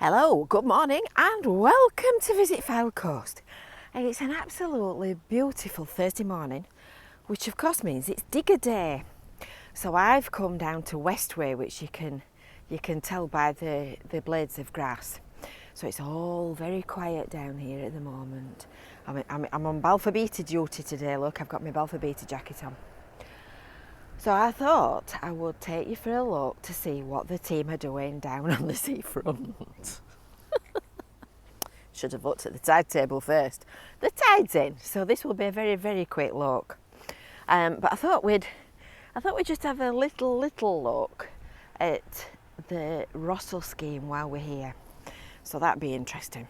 Hello, good morning and welcome to Visit Fylde Coast. And it's an absolutely beautiful Thursday morning, which of course means it's digger day. So I've come down to Westway, which you can tell by the blades of grass. So it's all very quiet down here at the moment. I'm on Balfour Beatty duty today. Look, I've got my Balfour Beatty jacket on. So I thought I would take you for a look to see what the team are doing down on the seafront. Should have looked at the tide table first. The tide's in, so this will be a very, very quick look. But I thought we'd just have a little look at the Russell scheme while we're here. So that'd be interesting.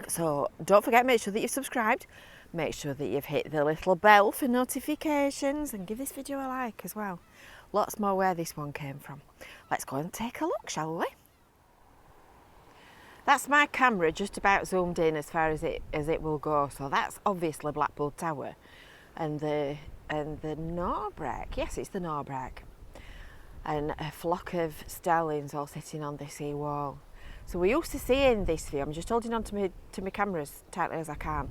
So don't forget, make sure that you've subscribed. Make sure that you've hit the little bell for notifications and give this video a like as well. Lots more where this one came from. Let's go and take a look, shall we? That's my camera just about zoomed in as far as it will go. So that's obviously Blackpool Tower and the Norbrack. Yes, it's the Norbrack. And a flock of starlings all sitting on the seawall. So we're used to seeing this view. I'm just holding on to my camera as tightly as I can,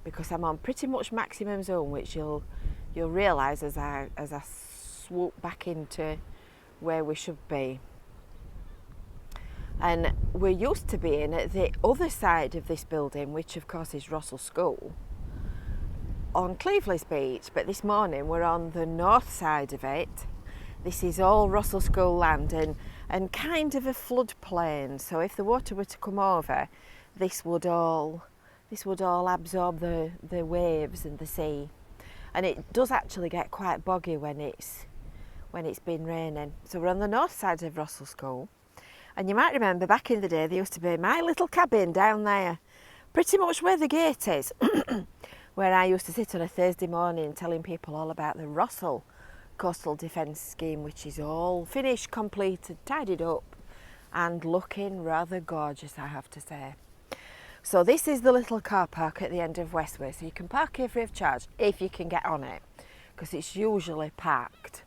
because I'm on pretty much maximum zoom, which you'll realise as I swoop back into where we should be. And we're used to being at the other side of this building, which of course is Russell School, on Cleveley's Beach, but this morning we're on the north side of it. This is all Russell School land and kind of a floodplain, so if the water were to come over, this would all absorb the waves and the sea. And it does actually get quite boggy when it's been raining. So we're on the north side of Russell School. And you might remember back in the day there used to be my little cabin down there, pretty much where the gate is, where I used to sit on a Thursday morning telling people all about the Russell Coastal Defence Scheme, which is all finished, completed, tidied up and looking rather gorgeous, I have to say. So this is the little car park at the end of Westway, so you can park here free of charge if you can get on it, because it's usually packed.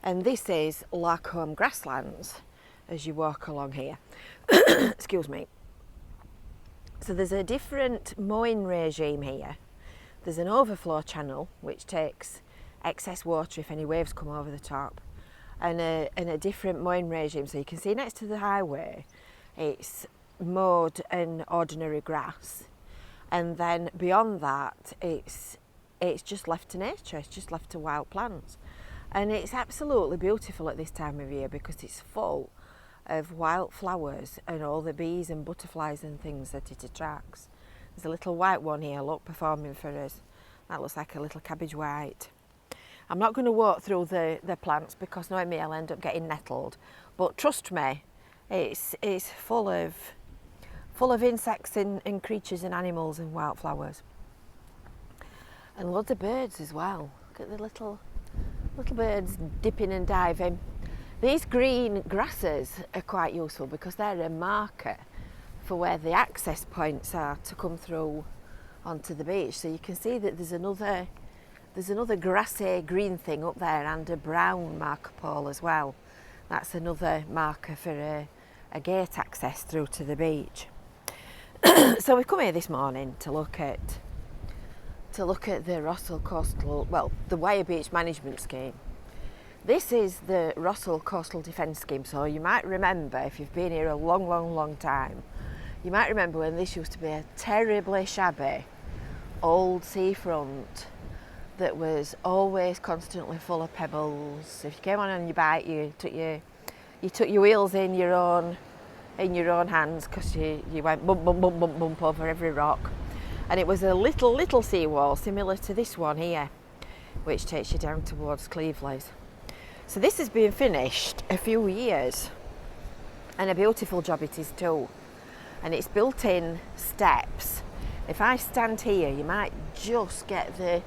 And this is Larkholme Grasslands as you walk along here. Excuse me. So there's a different mowing regime here. There's an overflow channel which takes excess water if any waves come over the top, and a different mowing regime. So you can see next to the highway it's mowed and ordinary grass, and then beyond that it's just left to nature, it's just left to wild plants. And it's absolutely beautiful at this time of year because it's full of wildflowers and all the bees and butterflies and things that it attracts. There's a little white one here, look, performing for us. That looks like a little cabbage white. I'm not going to walk through the plants because knowing me I'll end up getting nettled, but trust me, it's full of insects and creatures and animals and wildflowers. And loads of birds as well. Look at the little birds dipping and diving. These green grasses are quite useful because they're a marker for where the access points are to come through onto the beach. So you can see that there's another grassy green thing up there and a brown marker pole as well. That's another marker for a gate access through to the beach. So we've come here this morning to look at the Russell Coastal, well, the Wyre Beach Management Scheme. This is the Russell Coastal Defence Scheme, so you might remember, if you've been here a long time, you might remember when this used to be a terribly shabby old seafront that was always constantly full of pebbles. If you came on your bike, you took your wheels in your own hands because you went bump over every rock. And it was a little seawall similar to this one here, which takes you down towards Cleveley's. So this has been finished a few years, and a beautiful job it is too. And it's built in steps. If I stand here, you might just get the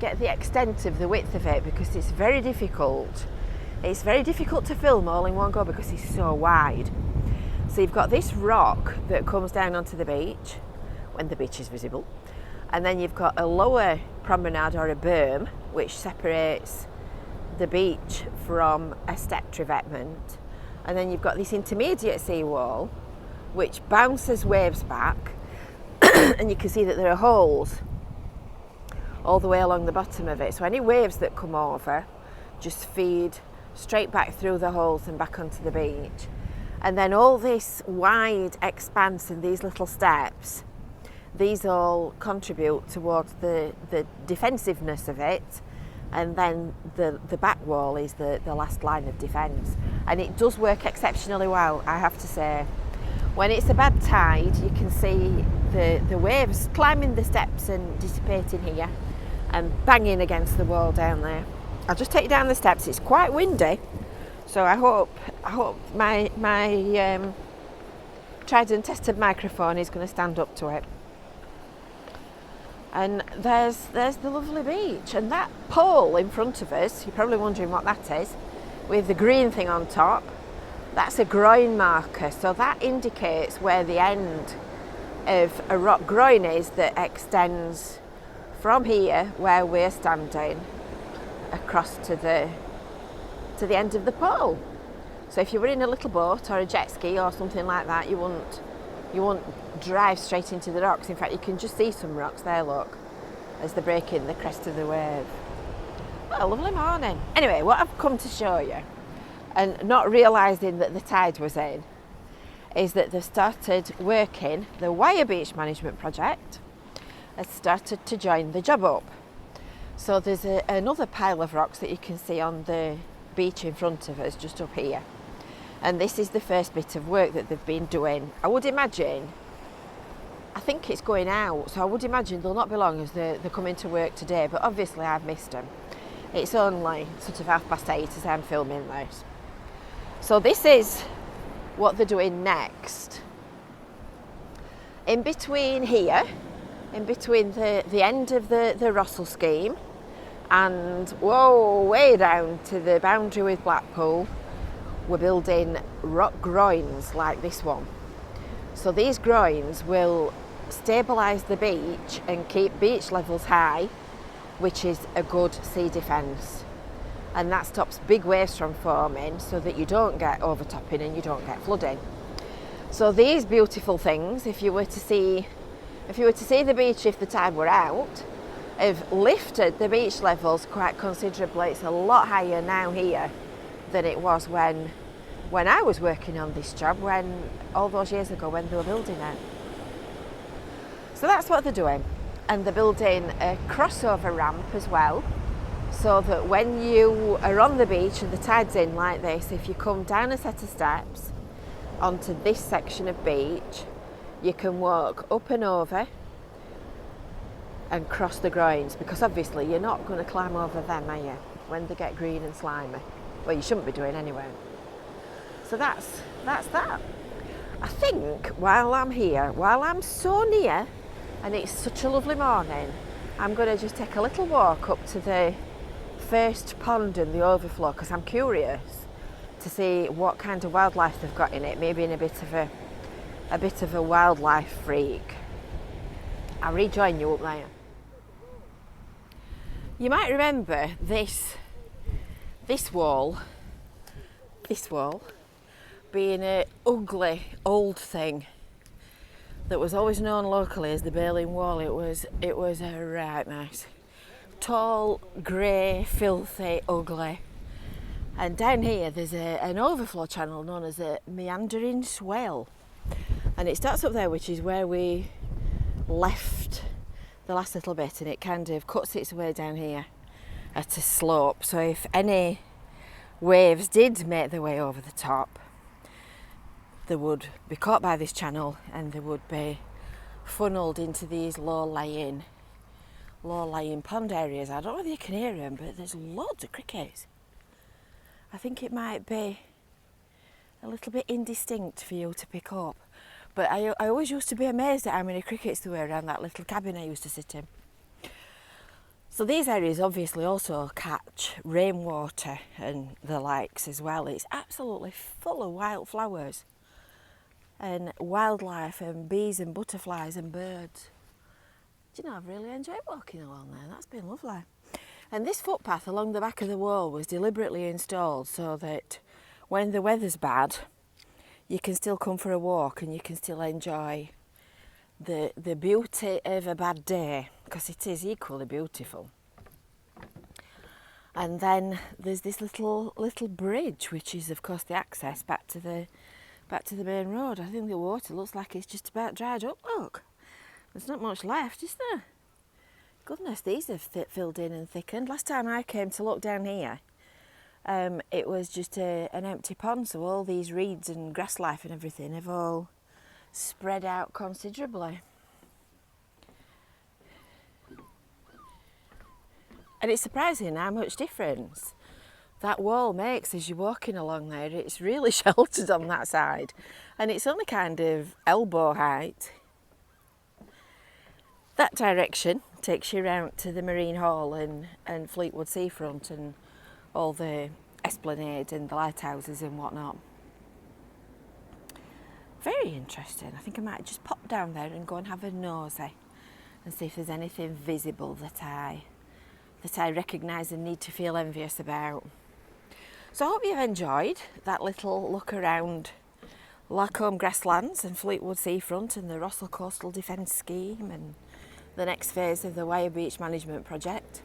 extent of the width of it, because it's very difficult. It's very difficult to film all in one go because it's so wide. So you've got this rock that comes down onto the beach when the beach is visible, and then you've got a lower promenade or a berm which separates the beach from a stepped revetment, and then you've got this intermediate seawall which bounces waves back, and you can see that there are holes all the way along the bottom of it. So any waves that come over just feed straight back through the holes and back onto the beach. And then all this wide expanse and these little steps, these all contribute towards the defensiveness of it. And then the back wall is the last line of defence. And it does work exceptionally well, I have to say. When it's a bad tide, you can see the waves climbing the steps and dissipating here and banging against the wall down there. I'll just take you down the steps. It's quite windy, so I hope my tried and tested microphone is going to stand up to it. And there's the lovely beach, and that pole in front of us, you're probably wondering what that is, with the green thing on top, that's a groin marker. So that indicates where the end of a rock groin is that extends from here where we're standing across to the end of the pole. So if you were in a little boat or a jet ski or something like that, you won't drive straight into the rocks. In fact, you can just see some rocks there, look, as they're breaking the crest of the wave. What a lovely morning. Anyway, what I've come to show you, and not realising that the tide was in, is that they've started working, the Wire Beach Management Project has started to join the job up. So there's another pile of rocks that you can see on the beach in front of us, just up here. And this is the first bit of work that they've been doing. I would imagine, I think it's going out, so I would imagine they'll not be long as they're coming to work today, but obviously I've missed them. It's only sort of 8:30 as I'm filming this. So this is what they're doing next. In between here, in between the end of the Russell scheme and way down to the boundary with Blackpool, we're building rock groins like this one. So these groins will stabilise the beach and keep beach levels high, which is a good sea defence. And that stops big waves from forming so that you don't get overtopping and you don't get flooding. So these beautiful things, if you were to see the beach if the tide were out, have lifted the beach levels quite considerably. It's a lot higher now here than it was when I was working on this job, all those years ago when they were building it. So that's what they're doing. And they're building a crossover ramp as well, so that when you are on the beach and the tide's in like this, if you come down a set of steps onto this section of beach, you can walk up and over and cross the groins, because obviously you're not going to climb over them, are you, when they get green and slimy? Well, you shouldn't be doing anyway. So that's that. I think while I'm here, while I'm so near, and it's such a lovely morning, I'm going to just take a little walk up to the first pond and the overflow, because I'm curious to see what kind of wildlife they've got in it, maybe in a bit of a wildlife freak. I'll rejoin you up there. You might remember this wall being an ugly old thing that was always known locally as the Baling Wall. It was a right mess. Tall, grey, filthy, ugly. And down here there's an overflow channel known as a meandering swell. And it starts up there, which is where we left the last little bit, and it kind of cuts its way down here at a slope. So if any waves did make their way over the top, they would be caught by this channel and they would be funneled into these low-lying pond areas. I don't know whether you can hear them, but there's loads of crickets. I think it might be a little bit indistinct for you to pick up, but I always used to be amazed at how many crickets there were around that little cabin I used to sit in. So these areas obviously also catch rainwater and the likes as well. It's absolutely full of wildflowers and wildlife and bees and butterflies and birds. Do you know, I've really enjoyed walking along there. That's been lovely. And this footpath along the back of the wall was deliberately installed so that when the weather's bad, you can still come for a walk and you can still enjoy the beauty of a bad day, because it is equally beautiful. And then there's this little bridge, which is of course the access back to the main road. I think the water looks like it's just about dried up. Look, there's not much left, is there? Goodness, these have filled in and thickened. Last time I came to look down here, it was just an empty pond, so all these reeds and grass life and everything have all spread out considerably. And it's surprising how much difference that wall makes as you're walking along there. It's really sheltered on that side, and it's only kind of elbow height. That direction takes you around to the Marine Hall and Fleetwood seafront and all the esplanade and the lighthouses and whatnot. Very interesting. I think I might just pop down there and go and have a nosy and see if there's anything visible that I recognise and need to feel envious about. So I hope you've enjoyed that little look around Larkholme Grasslands and Fleetwood seafront and the Rossall Coastal Defence Scheme and the next phase of the Wyre Beach Management Project.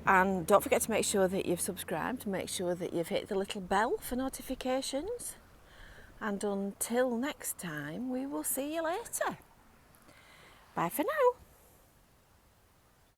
And don't forget to make sure that you've subscribed, make sure that you've hit the little bell for notifications. And until next time, we will see you later. Bye for now.